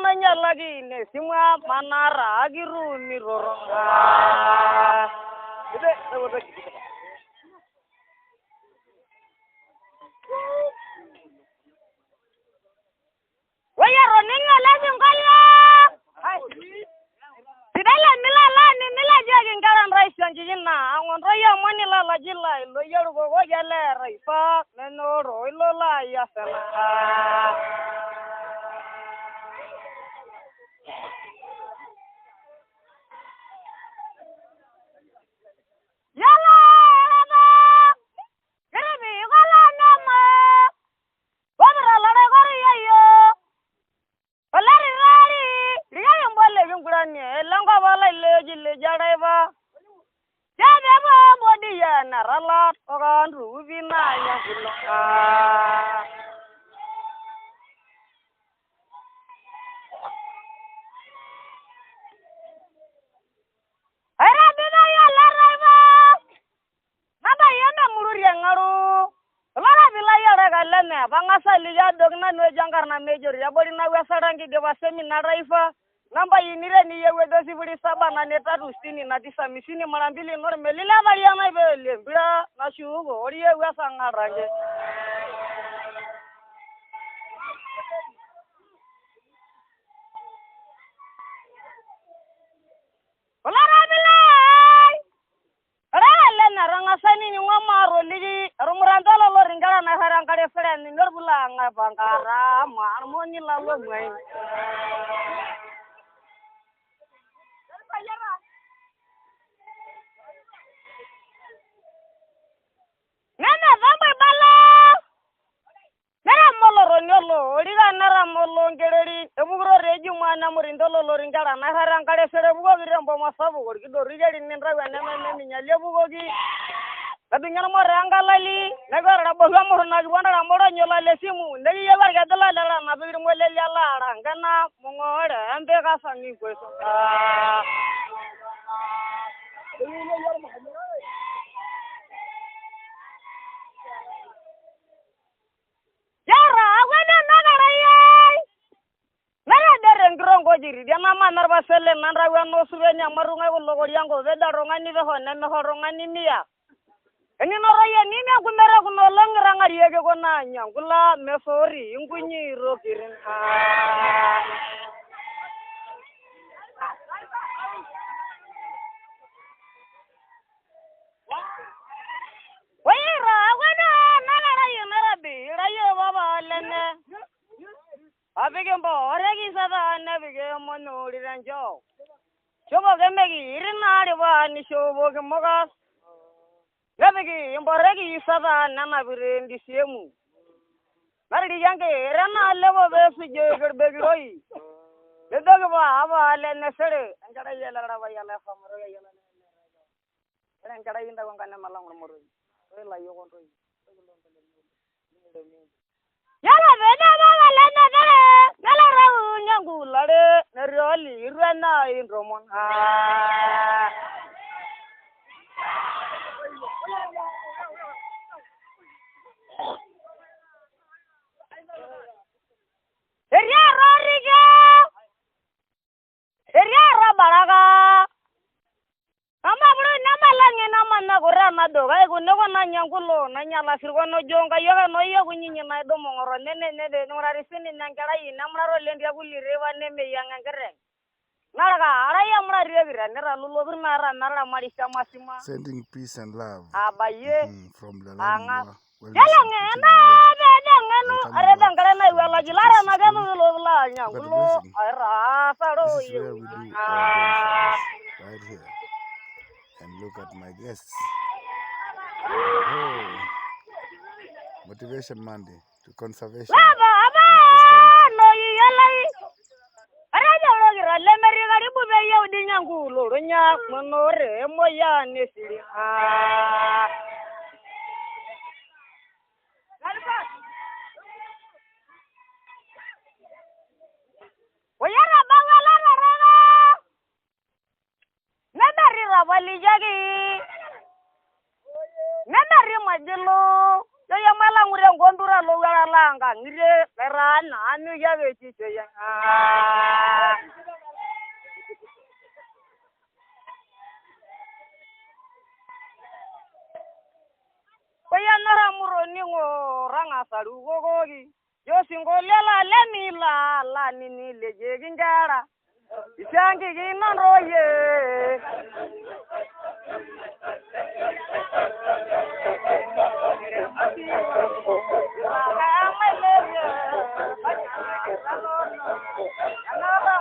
nanya lagi ne simwa manara agiru ni roronga. Ide lewat lagi. Waya roninga lazim kala. Tidala milala ni nilaja gingaran rais janjina angon roya mani la jilla lo yaru go jale raifa nenoro ilola ya sala. Yala rada kerbi kala nama wadra lare gori ayo olari rari diga yambole bingurani lango bala le jadaiba jabe ba bodiya narala ogan rubina yangulo ara bina ya laraiba naba yana mururi ngaru lara bila ya daga lenne bangasa liya dogna no jangarna major ya bori na wesarangi de wasemi na raifa namba inire ni yewe dosi budi saba na neta rustini na tisa misini marambili nor melila bari ya mai bele bira na shugo ori yewe sanga range lara bila na rangasani ni ngamaro ligi rumurandala lo ringara na harangkare fere ni norbula nga bangara marmoni la lo mai nana vambe bala nara molo ronyolo origa nara molo ngereri ebugro reju mana murindolo lo ringara na harangkare fere bugo birembo masabu gorgi do rigeri ninra wana minya lebugogi tapi ngana mo rangalali negara boga mo na gwana ramoro nyola lesimu ndegi yebar gadala dala na bigir mo le yalla rangana mongore ande ka sangi kweso yara agwana nagara yai nara dereng grongo jiri dia mama narba sele nanra wano subenya marunga ko logor yango veda rongani ve honna me horongani miya ini noroya nini aku merah aku nolong rangar ya ke kona nyangkula mesori ingkunyi rokirin wira aku nana raya narabi raya baba lene abike mbo oregi sada nabike monori ranjo coba kemegi irinari ba ni coba kemogas Gabigi imboregi sada nana birendi siemu. Nari yange rana lewo besu jeger begiroi. Ledoge ba aba ale nesere angada yela raba yela famaro yela. Angada inda ngana malang moro. Ela yogon roi. Yala beda ba lena dere. Nala rawu nyangu lade neroli irana indromon. Seria rabaraga. Ama bro nama lange nama na gora na do ga ko ne na nyangulo na nyala sirgo no jonga yoga no yo kunyinya na do mongoro nene nede no rari sini nangara yi namraro lendi aguli rewa ne me yang ngere. Naraga ara ya mra regira nera lulo birna ara nara mari sama sima. Sending peace and love. Abaye. From the land. Jalang ena nganu are dangkara na wala jilara na ganu lo la nyangulo ara saro this is where we do our bonfires, right here. And look at my guests. Oh, Motivation Monday to conservation. No yalai. Ara jalo gira le meri gari bu be yow di nyangulo nya monore moya nesiri. Oyara bangala rara. Nadari rabali jagi. Nadari majelo. Yo yamala ngure ngondura lo wala langa ngire era nanu ya beti ya. Oya nara muroni ngoranga saru gogogi. Yo singolela lemila la nini leje gingara. Isangi ginanroye. Another